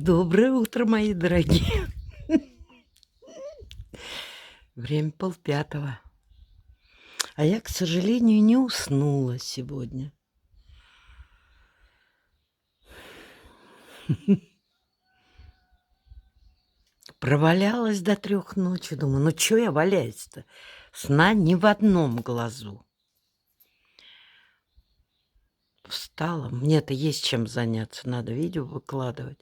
Доброе утро, мои дорогие. Время 4:30. А я, к сожалению, не уснула сегодня. Провалялась до 3 ночи. Думаю, ну чё я валяюсь-то? Сна ни в одном глазу. Встала. Мне-то есть чем заняться. Надо видео выкладывать,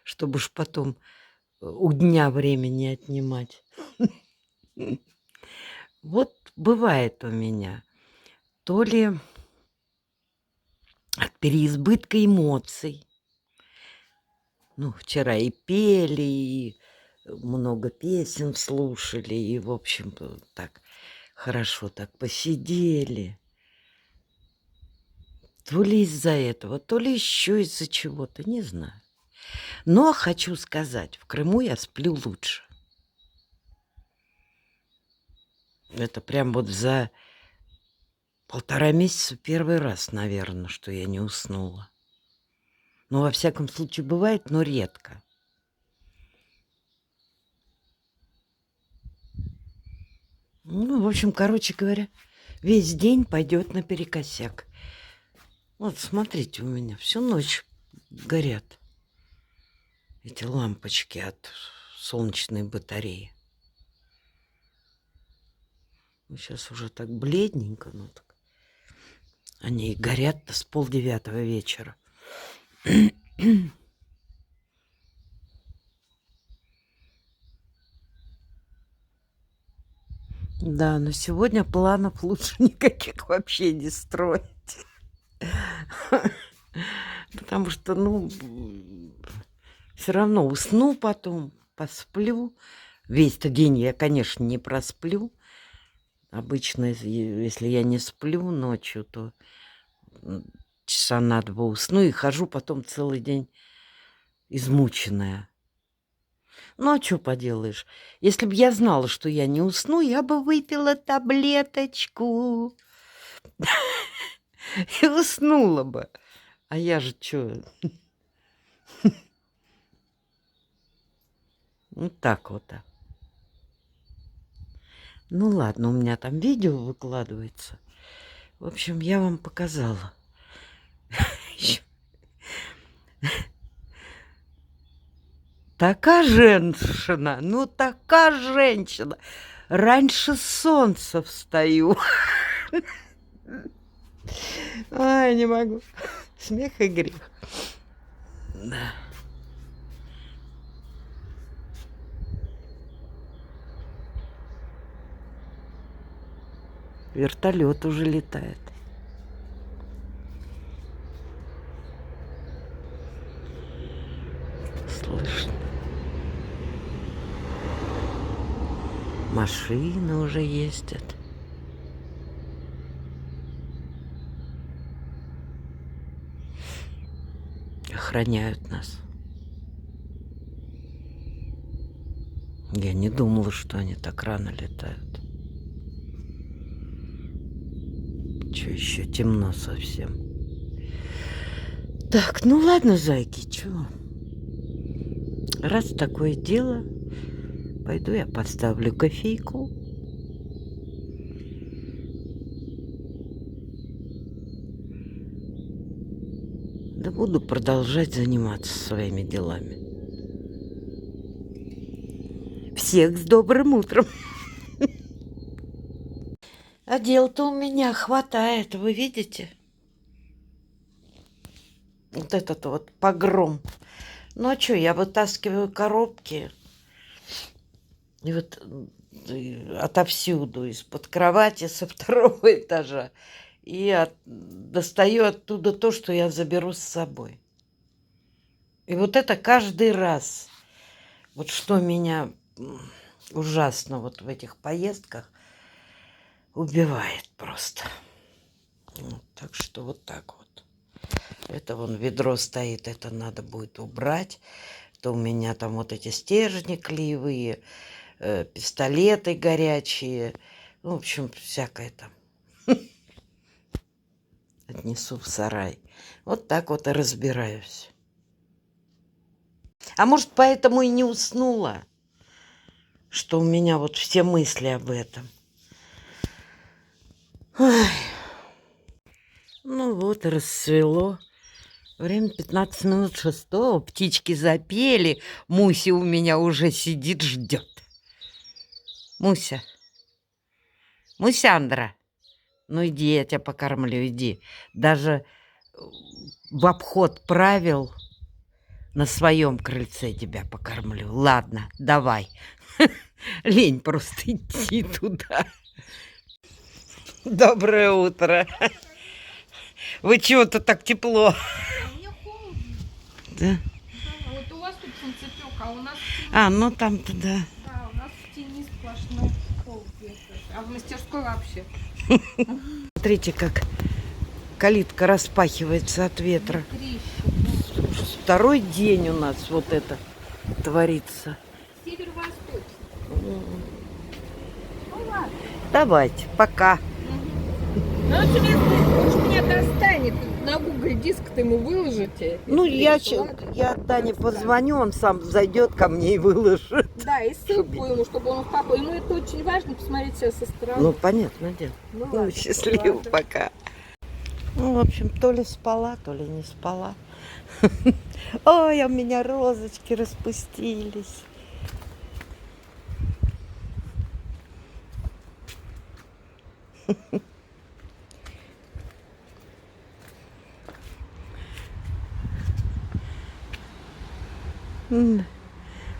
чтобы уж потом у дня времени отнимать. Вот бывает у меня. То ли от переизбытка эмоций. Ну, вчера и пели, и много песен слушали, и, в общем-то, так хорошо так посидели. То ли из-за этого, то ли еще из-за чего-то, не знаю. Но хочу сказать, в Крыму я сплю лучше. Это прям вот за 1,5 месяца первый раз, наверное, что я не уснула. Ну, во всяком случае, бывает, но редко. Ну, в общем, короче говоря, весь день пойдет наперекосяк. Вот смотрите, у меня всю ночь горят эти лампочки от солнечной батареи. Ну, сейчас уже так бледненько, но так они и горят-то с 8:30 вечера. Да, но сегодня планов лучше никаких вообще не строить. Потому что, ну, все равно усну потом, посплю. Весь-то день я, конечно, не просплю. Обычно, если я не сплю ночью, то часа на 2 усну и хожу потом целый день измученная. Ну, а чё поделаешь? Если бы я знала, что я не усну, я бы выпила таблеточку и уснула бы. А я же чё? Вот так вот. Ну ладно, у меня там видео выкладывается. В общем, я вам показала. Такая женщина, ну такая женщина. Раньше солнца встаю. Ай, не могу. Смех и грех. Да. Вертолет уже летает. Слышно. Машины уже ездят. Охраняют нас. Я не думала, что они так рано летают. Чё, еще темно совсем. Так, ну ладно, зайки, чё? Раз такое дело, пойду я поставлю кофейку. Да буду продолжать заниматься своими делами. Всех с добрым утром. А дел-то у меня хватает, вы видите? Вот этот вот погром. Ну а что, я вытаскиваю коробки. И вот отовсюду, из-под кровати, со 2-го этажа. И достаю оттуда то, что я заберу с собой. И вот это каждый раз. Вот что меня ужасно вот в этих поездках убивает просто. Вот, так что вот так вот. Это вон ведро стоит, это надо будет убрать. То у меня там вот эти стержни клеевые, пистолеты горячие. Ну, в общем, всякое там. Отнесу в сарай. Вот так вот и разбираюсь. А может, поэтому и не уснула, что у меня вот все мысли об этом. Ой. Ну вот, и рассвело. Время 15 минут 6. Птички запели. Муся у меня уже сидит, ждет. Муся. Мусяндра. Ну иди, я тебя покормлю, иди. Даже в обход правил на своем крыльце тебя покормлю. Ладно, давай. Лень просто идти туда. Доброе утро. Вы чего-то так тепло? Мне холодно. Да? Да, вот у вас тут солнцепек, а у нас в тени. А, ну там-то да. Да, у нас в тени сплошной холод. А в мастерской вообще. Смотрите, как калитка распахивается от ветра. Трещина. Второй день у нас вот это творится. Северо-восток. М. Ну ладно. Давайте, пока. Ну, очень может, меня достанет. На Google диск ты ему выложите. Ну, я Ладно? Дане позвоню, он сам зайдет ко мне и выложит. Да, и ссылку ему, чтобы он успокоил. Ему это очень важно, посмотреть себя со стороны. Ну, понятное дело. Ну, Ну, ладно, счастливо, ладно. пока. Ну, в общем, то ли спала, то ли не спала. Ой, у меня розочки распустились.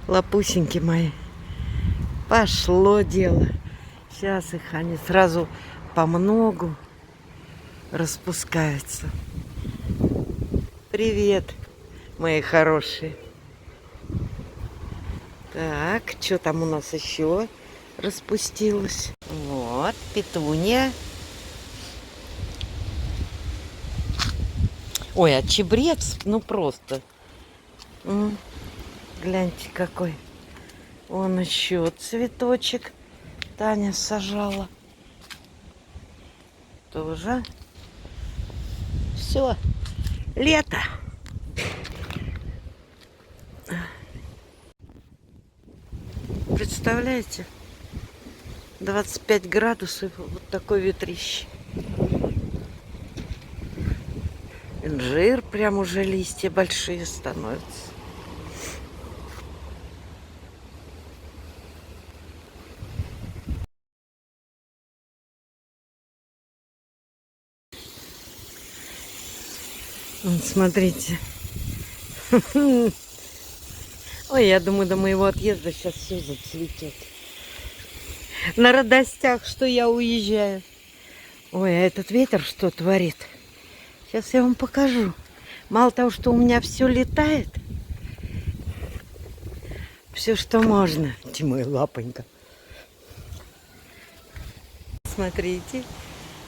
Лапусеньки мои. Пошло дело. Сейчас их они сразу по многу распускаются. Привет, мои хорошие. Так, что там у нас еще распустилось? Вот, петуния. Ой, а чебрец, ну просто. Гляньте какой. Вон еще цветочек Таня сажала. Тоже. Все. Лето. Представляете? 25 градусов. Вот такой ветрище. Инжир прям уже листья большие становятся. Вот смотрите. Ой, я думаю, до моего отъезда сейчас все зацветет. На радостях, что я уезжаю. Ой, а этот ветер что творит? Сейчас я вам покажу. Мало того, что у меня все летает, все, что можно. Тимой, лапонька. Смотрите.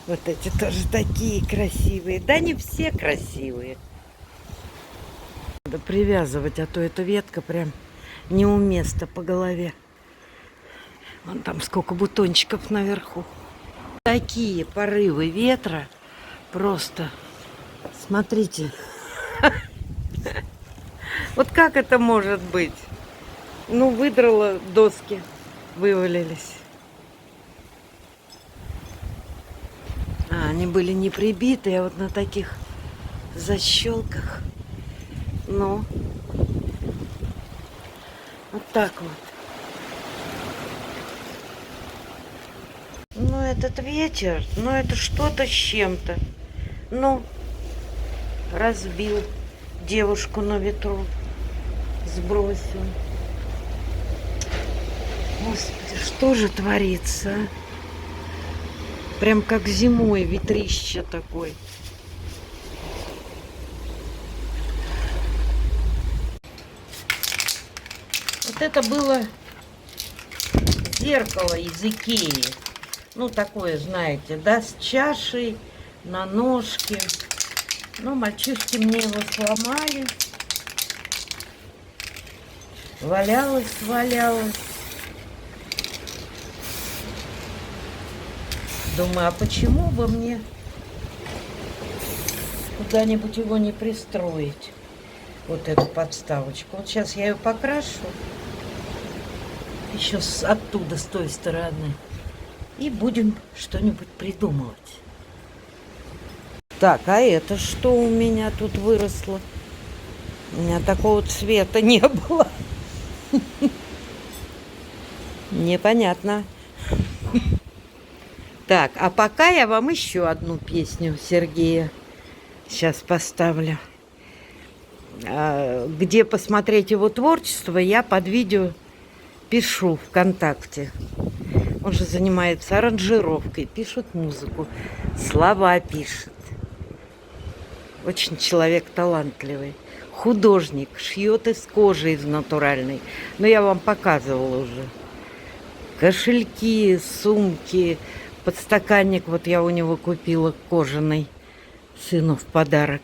Вот эти тоже такие красивые. Да не все красивые. Надо привязывать, а то эта ветка прям не у места по голове. Вон там сколько бутончиков наверху. Такие порывы ветра. Просто смотрите. Вот как это может быть? Ну, выдрала доски, вывалились. Они были не прибиты, а вот на таких защелках. Ну, вот так вот. Ну, этот ветер, ну, это что-то с чем-то. Ну, разбил девушку на ветру, сбросил. Господи, что же творится, а? Прям как зимой ветрище такой. Вот это было зеркало из Икеи. Ну, такое, знаете, да, с чашей на ножке. Ну, мальчишки мне его сломали. Валялось. Думаю, а почему бы мне куда-нибудь его не пристроить? вот эту подставочку. Вот сейчас я ее покрашу. Еще оттуда, с той стороны. И будем что-нибудь придумывать. Так, а это что у меня тут выросло? У меня такого цвета не было. Непонятно. Так, а пока я вам еще одну песню Сергея сейчас поставлю. Где посмотреть его творчество, я под видео пишу ВКонтакте. Он же занимается аранжировкой, пишет музыку, слова пишет. Очень человек талантливый. Художник, шьет из кожи, из натуральной. Но я вам показывала уже. Кошельки, сумки, подстаканник. Вот я у него купила кожаный сыну в подарок.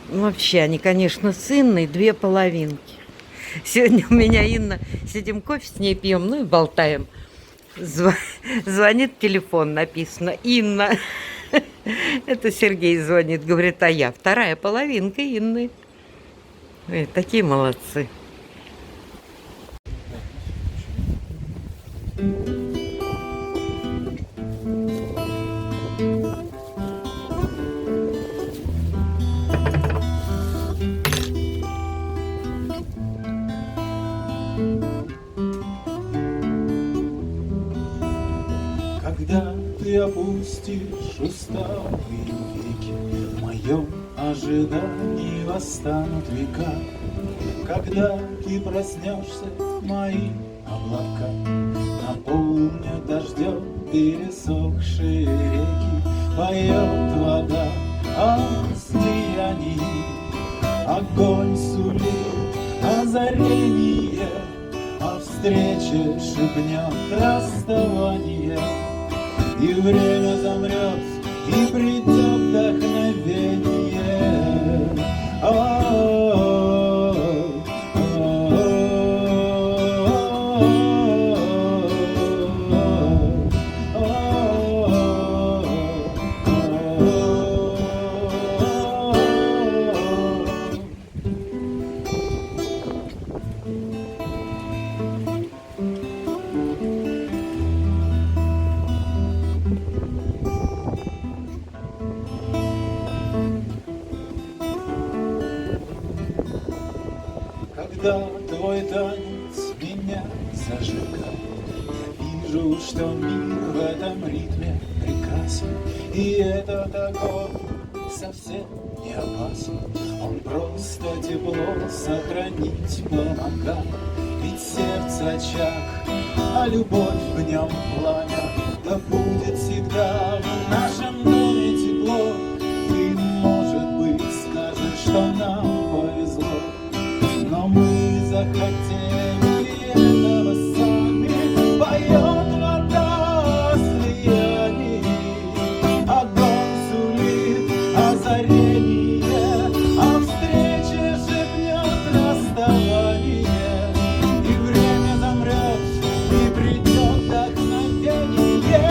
Ну, вообще, они, конечно, с Инной 2 половинки. Сегодня у меня Инна, сидим кофе с ней пьем, ну и болтаем. Звонит телефон, написано Инна. Это Сергей звонит, говорит, а я 2 половинка Инны. Ой, такие молодцы. Когда ты опустишь усталые веки, в моем ожидании восстанут века. Когда ты проснешься, мои облака наполнят дождем пересохшие реки. Поет вода о слиянии, огонь сулит озарение, о встрече шепнет расставание. И время замрет, и придет вдохновение. Когда твой танец меня зажигает, я вижу, что мир в этом ритме прекрасен. И этот огонь совсем не опасен, он просто тепло сохранить помогает. Ведь сердце очаг, а любовь в нем пламя. Да будет всегда в нашем доме тепло. Ты, может быть, скажешь, что нам повезло, но мы захотели этого сами. Поет вода о слиянии, огонь сулит озарение, о встрече шепнет расставание. И время замрет, и придет вдохновение.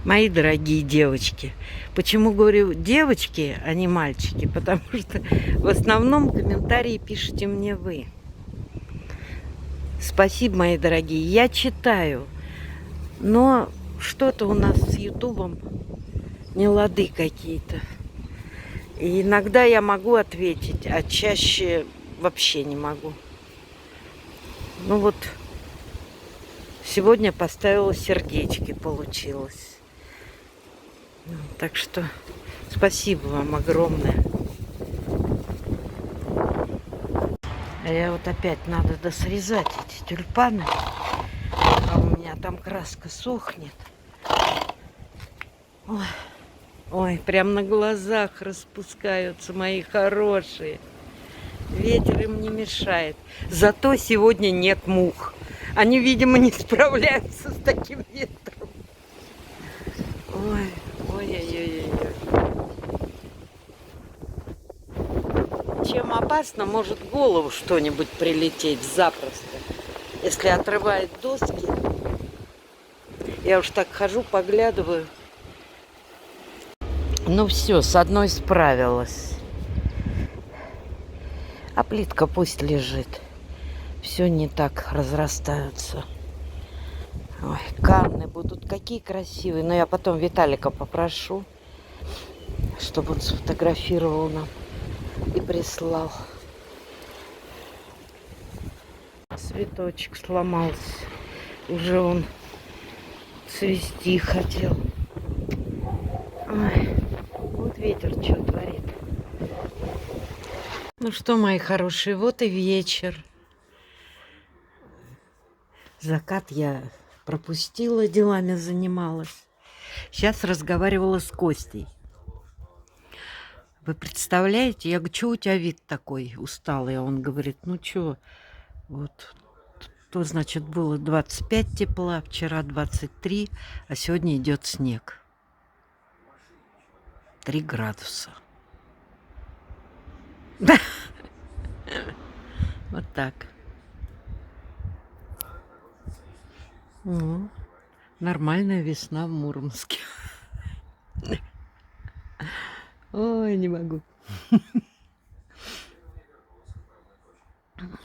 Мои дорогие девочки. Почему говорю девочки, а не мальчики? Потому что в основном комментарии пишите мне вы. Спасибо, мои дорогие. Я читаю, но что-то у нас с Ютубом не лады какие-то. И иногда я могу ответить, а чаще вообще не могу. Ну вот, сегодня поставила сердечки, получилось. Так что спасибо вам огромное. А я вот опять надо досрезать эти тюльпаны. А у меня там краска сохнет. Ой. Ой, прям на глазах распускаются, мои хорошие. Ветер им не мешает. Зато сегодня нет мух. Они, видимо, не справляются с таким ветром. Ой, ой-ой-ой-ой. Чем опасно, может в голову что-нибудь прилететь запросто. Если отрывает доски. Я уж так хожу, поглядываю. Ну все, с одной справилась. А плитка пусть лежит. Все не так разрастаются. Ой, канны будут какие красивые. Но я потом Виталика попрошу, чтобы он сфотографировал нам и прислал. Цветочек сломался. Уже он цвести хотел. Ой, вот ветер что творит. Ну что, мои хорошие, вот и вечер. Закат я пропустила, делами занималась. Сейчас разговаривала с Костей. Вы представляете, я говорю, что у тебя вид такой усталый? А он говорит, ну что, вот, то, значит, было 25 тепла, вчера 23, а сегодня идет снег. 3 градуса. Да. Вот так. Ну, нормальная весна в Мурманске. Ой, не могу.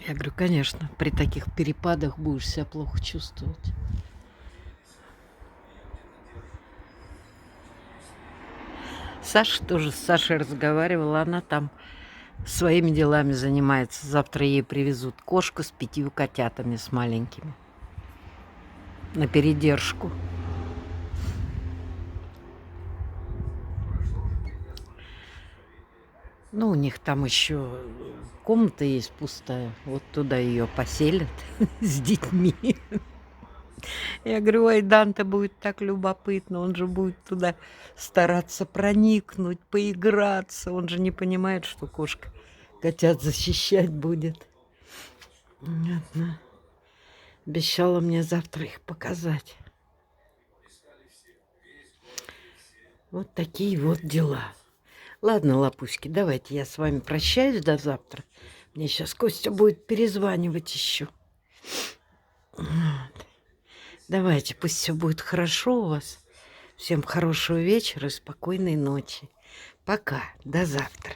Я говорю, конечно, при таких перепадах будешь себя плохо чувствовать. Саша тоже с Сашей разговаривала, она там своими делами занимается. Завтра ей привезут кошку с 5 котятами, с маленькими. На передержку. Ну, у них там еще комната есть пустая. Вот туда ее поселят с детьми. Я говорю, ой, Данте будет так любопытно. Он же будет туда стараться проникнуть, поиграться. Он же не понимает, что кошка котят защищать будет. Понятно. Обещала мне завтра их показать. Вот такие вот дела. Ладно, лапуськи, давайте я с вами прощаюсь до завтра. Мне сейчас Костя будет перезванивать еще. Вот. Давайте, пусть все будет хорошо у вас. Всем хорошего вечера и спокойной ночи. Пока, до завтра.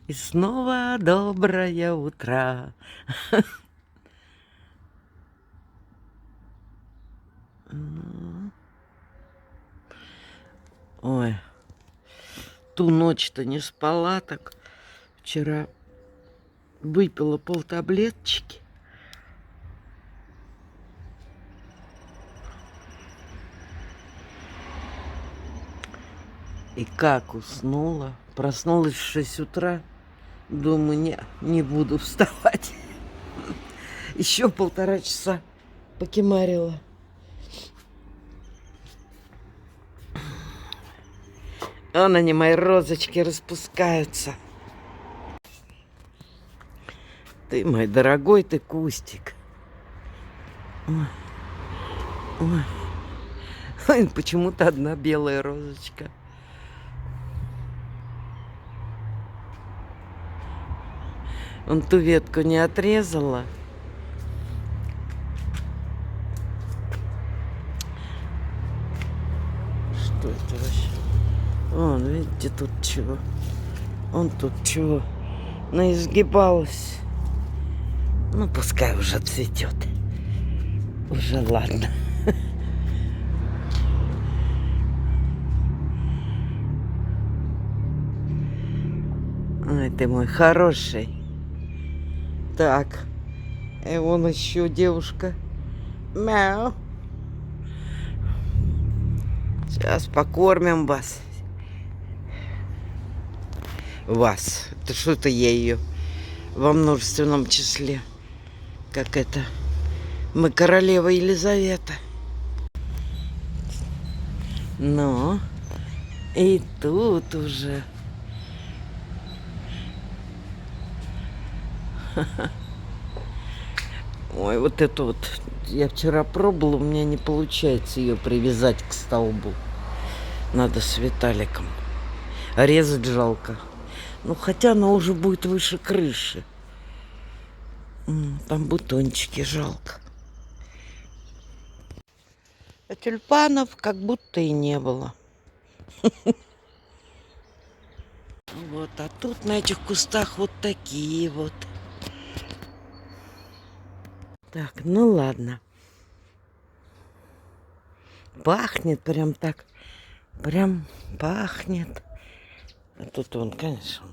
И снова доброе утро. Ой, ту ночь-то не спала так. Вчера выпила полтаблеточки. И как уснула. Проснулась в 6 утра. Думаю, не буду вставать. Еще 1,5 часа покемарила. Вон они, мои розочки, распускаются. Ты, мой дорогой, ты кустик. Ой. Ой. Ой, почему-то одна белая розочка. Он ту ветку не отрезала. Что это вообще? Вон, видите, тут чего? Он тут чего? Наизгибалась. Ну, пускай уже цветет. Уже ладно. Ой, ты мой хороший. Так. И вон еще девушка. Мяу. Сейчас покормим вас. Вас. Это что-то я ее во множественном числе. Как это? Мы королева Елизавета. Ну, и тут уже. Ой, вот это вот. Я вчера пробовала, у меня не получается ее привязать к столбу. Надо с Виталиком. Резать жалко. Ну, хотя она уже будет выше крыши. Там бутончики жалко. А тюльпанов как будто и не было. Вот, а тут на этих кустах вот такие вот. Так, ну ладно. Пахнет прям так. Прям пахнет. А тут вон, конечно,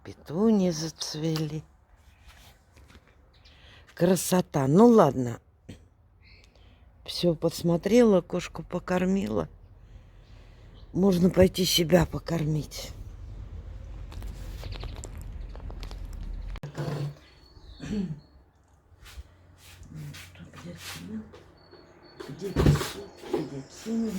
петуньи зацвели. Красота. Ну ладно. Все посмотрела, кошку покормила. Можно пойти себя покормить. Где песок, где синий.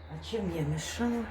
А чем я мешала?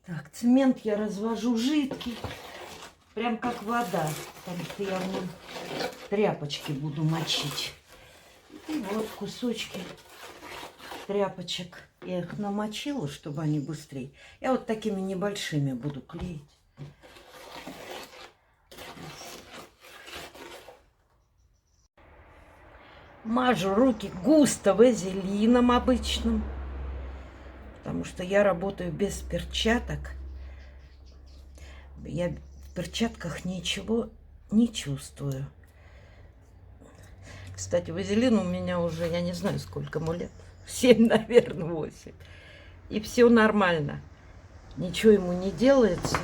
Так, цемент я развожу жидкий, прям как вода, потому что я в нем тряпочки буду мочить. И вот кусочки тряпочек. Я их намочила, чтобы они быстрее. Я вот такими небольшими буду клеить. Мажу руки густо вазелином обычным, потому что я работаю без перчаток. Я в перчатках ничего не чувствую. Кстати, вазелин у меня уже, я не знаю, сколько ему лет. 7, наверное, 8. И все нормально. Ничего ему не делается.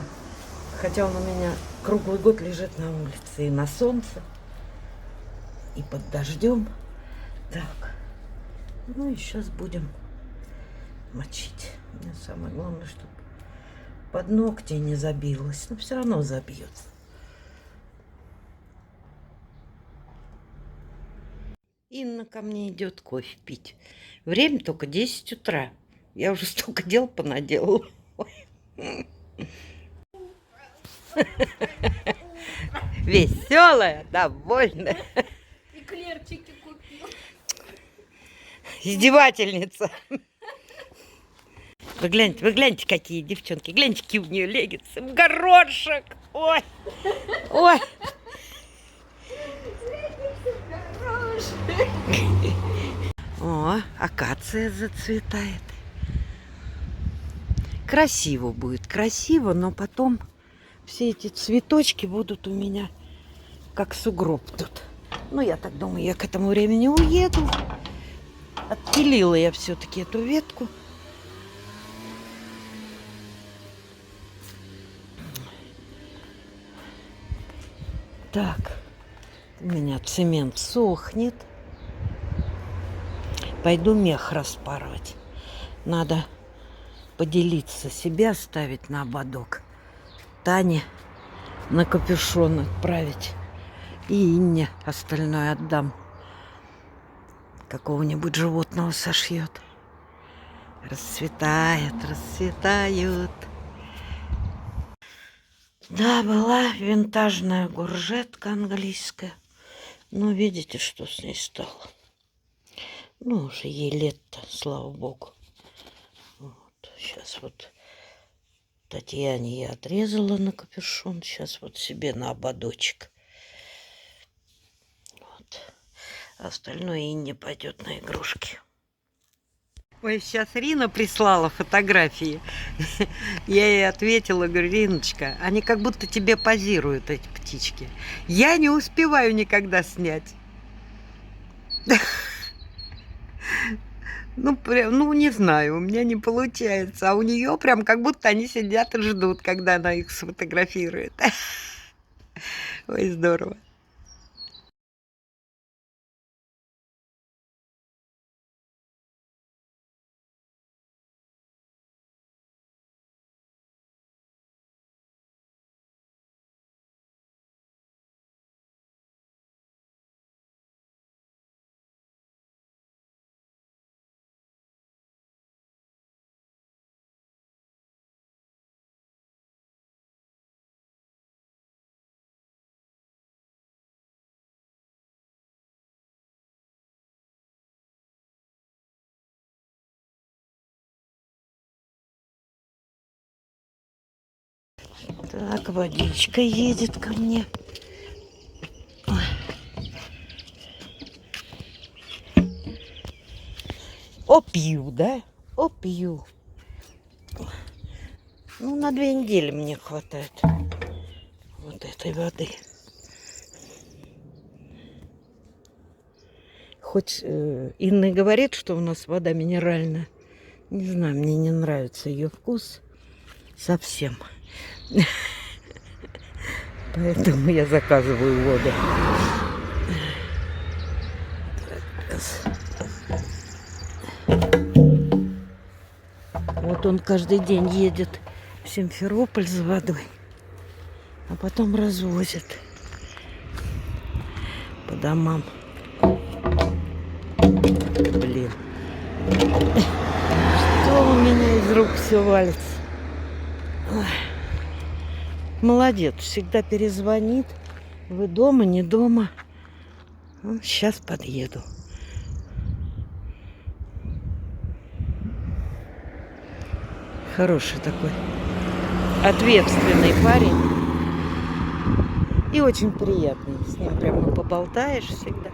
Хотя он у меня круглый год лежит на улице. И на солнце, и под дождем. Так. Ну и сейчас будем мочить. Мне самое главное, чтобы под ногти не забилось. Но все равно забьется. Инна ко мне идет кофе пить. Время только 10 утра. Я уже столько дел понаделала. Веселая, довольная. Эклерчики купил. Издевательница. Вы гляньте, какие девчонки. Гляньте, какие у нее леггинсы. В горошек. Ой. Ой. О, акация зацветает. Красиво будет, красиво, но потом все эти цветочки будут у меня как сугроб тут. Ну, я так думаю, я к этому времени уеду. Отпилила я все-таки эту ветку. Так, у меня цемент сохнет. Пойду мех распарывать. Надо поделиться, себе оставить на ободок. Тане на капюшон отправить. И Инне остальное отдам. Какого-нибудь животного сошьет. Расцветает, расцветают. Да, была винтажная гуржетка английская. Но видите, что с ней стало. Ну, уже ей лет-то, слава богу. Вот. Сейчас вот Татьяне я отрезала на капюшон. Сейчас вот себе на ободочек. Вот. Остальное и не пойдет на игрушки. Ой, сейчас Рина прислала фотографии. Я ей ответила, говорю, Риночка, они как будто тебе позируют, эти птички. Я не успеваю никогда снять. Ну, прям, ну, не знаю, у меня не получается. А у нее прям как будто они сидят и ждут, когда она их сфотографирует. Ой, здорово. Так, водичка едет ко мне. Опью, да? Опью. Ну, на 2 недели мне хватает вот этой воды. Хоть Инна и говорит, что у нас вода минеральная. Не знаю, мне не нравится ее вкус совсем. Поэтому я заказываю воду. Вот он каждый день едет в Симферополь за водой, а потом развозит по домам. Блин. Что у меня из рук все валится? Ой. Молодец, всегда перезвонит. Вы дома, не дома? Сейчас подъеду. Хороший такой, ответственный парень. И очень приятный. С ним прямо поболтаешь всегда.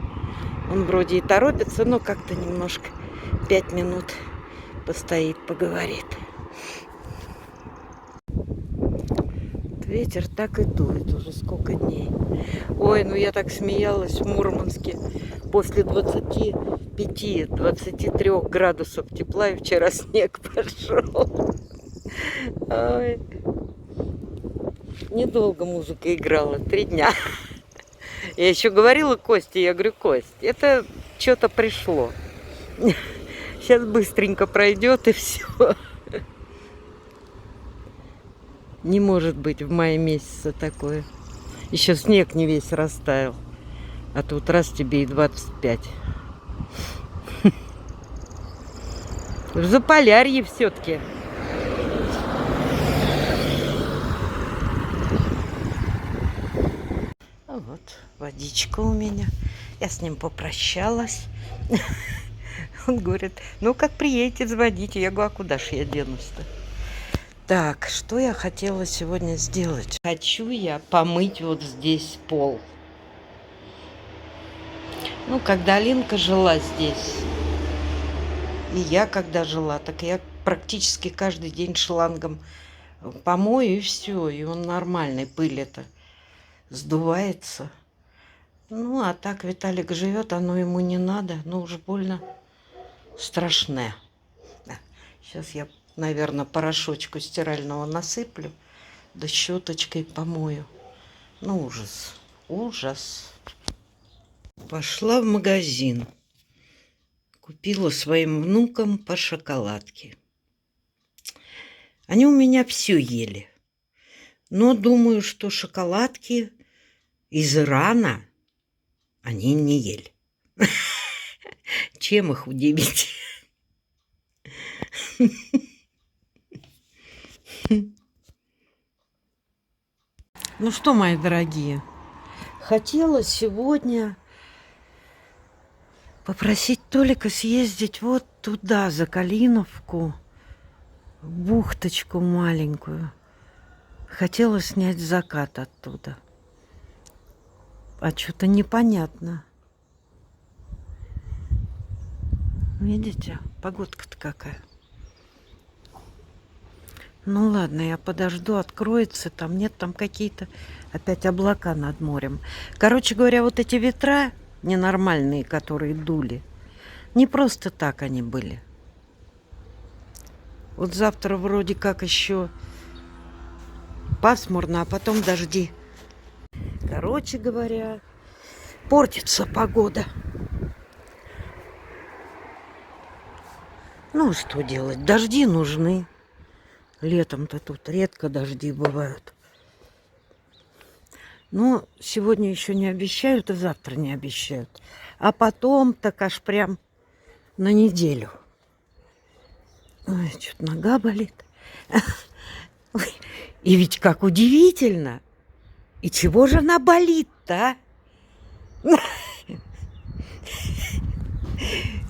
Он вроде и торопится, но как-то немножко 5 минут постоит, поговорит. Ветер так и дует уже сколько дней. Ой, ну я так смеялась в Мурманске. После 25-23 градусов тепла, и вчера снег пошел. Ой. Недолго музыка играла, 3 дня. Я еще говорила Косте, я говорю, Кость, это что-то пришло. Сейчас быстренько пройдет и все. Не может быть в мае месяце такое. Еще снег не весь растаял. А тут раз тебе и 25. В Заполярье все-таки. А вот водичка у меня. Я с ним попрощалась. Он говорит, ну как приедете, звоните. Я говорю, а куда ж я денусь-то? Так, что я хотела сегодня сделать? Хочу я помыть вот здесь пол. Ну, когда Алинка жила здесь, и я когда жила, так я практически каждый день шлангом помою, и все, и он нормальный, пыль-то сдувается. Ну, а так Виталик живет, оно ему не надо, но уж больно страшное. Сейчас я, наверное, порошочку стирального насыплю, да щеточкой помою. Ну, ужас, ужас. Пошла в магазин. Купила своим внукам по шоколадке. Они у меня все ели. Но думаю, что шоколадки из Ирана они не ели. Чем их удивить? Ну что, мои дорогие, хотела сегодня попросить Толика съездить вот туда, за Калиновку, бухточку маленькую. Хотела снять закат оттуда. А что-то непонятно. Видите, погодка-то какая. Ну ладно, я подожду, откроется. Там нет, там какие-то опять облака над морем. Короче говоря, вот эти ветра ненормальные, которые дули, не просто так они были. Вот завтра вроде как еще пасмурно, а потом дожди. Короче говоря, портится погода. Ну, что делать? Дожди нужны. Летом-то тут редко дожди бывают. Ну, сегодня еще не обещают, и завтра не обещают. А потом так аж прям на неделю. Ой, что-то нога болит. Ой, и ведь как удивительно. И чего же она болит-то, а?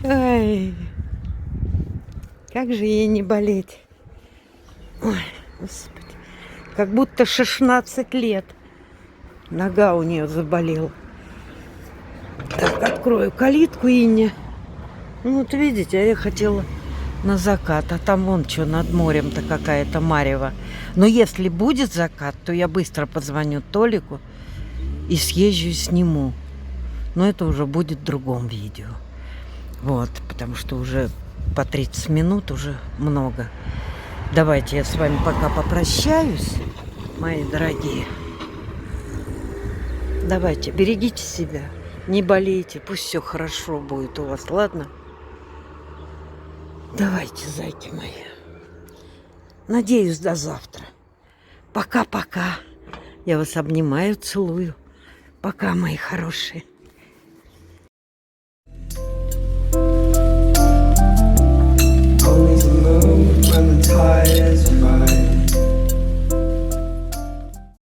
Ой, как же ей не болеть? Ой, Господи, как будто 16 лет. Нога у нее заболела. Так, открою калитку, Инне. Ну, вот видите, а я хотела на закат, а там вон что, над морем-то какая-то марево. Но если будет закат, то я быстро позвоню Толику и съезжу и сниму. Но это уже будет в другом видео. Вот, потому что уже по 30 минут уже много. Давайте я с вами пока попрощаюсь, мои дорогие. Давайте, берегите себя, не болейте, пусть все хорошо будет у вас, ладно? Давайте, зайки мои. Надеюсь, до завтра. Пока-пока. Я вас обнимаю, целую. Пока, мои хорошие.